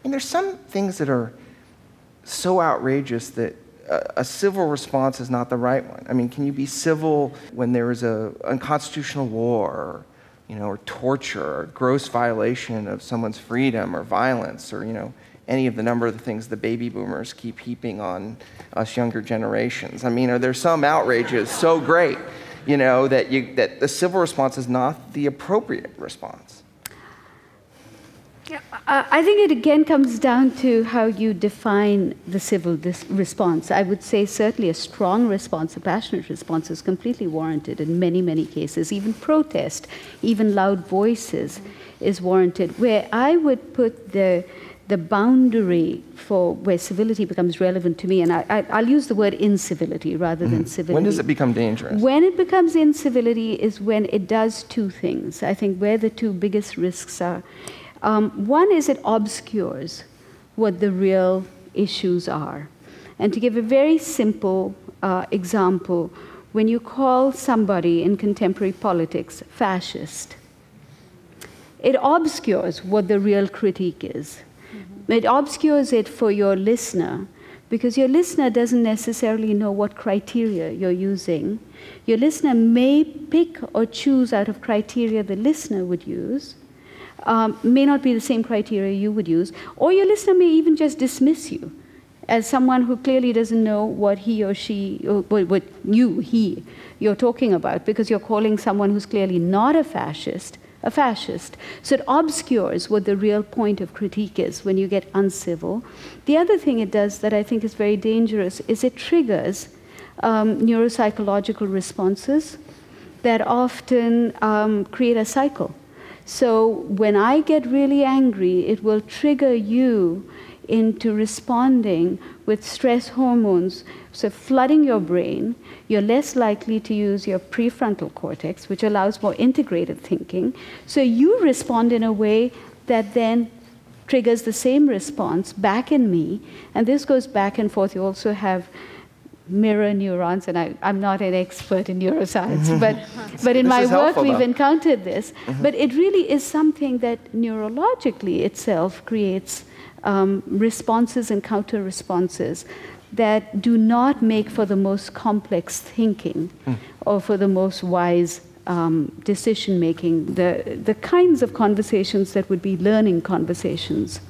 mean, there's some things that are so outrageous that a civil response is not the right one. I mean, can you be civil when there is a unconstitutional war, or torture, or gross violation of someone's freedom, or violence, or, any of the number of the things the baby boomers keep heaping on us younger generations? I mean, are there some outrages so great, that the civil response is not the appropriate response? I think it again comes down to how you define the civil response. I would say certainly a strong response, a passionate response is completely warranted in many, many cases. Even protest, even loud voices is warranted. Where I would put the boundary for where civility becomes relevant to me, and I'll use the word incivility rather than civility. When does it become dangerous? When it becomes incivility is when it does two things. I think where the two biggest risks are. One is it obscures what the real issues are. And to give a very simple example, when you call somebody in contemporary politics fascist, it obscures what the real critique is. Mm-hmm. It obscures it for your listener, because your listener doesn't necessarily know what criteria you're using. Your listener may pick or choose out of criteria the listener would use, may not be the same criteria you would use, or your listener may even just dismiss you as someone who clearly doesn't know what he or she, or what you're talking about, because you're calling someone who's clearly not a fascist. So it obscures what the real point of critique is when you get uncivil. The other thing it does that I think is very dangerous is it triggers neuropsychological responses that often create a cycle. So when I get really angry, it will trigger you into responding with stress hormones, so flooding your brain. You're less likely to use your prefrontal cortex, which allows more integrated thinking. So you respond in a way that then triggers the same response back in me, and this goes back and forth. You also have mirror neurons, and I'm not an expert in neuroscience, but in my work we've encountered this. Mm-hmm. But it really is something that neurologically itself creates responses and counter-responses that do not make for the most complex thinking or for the most wise decision-making, the kinds of conversations that would be learning conversations.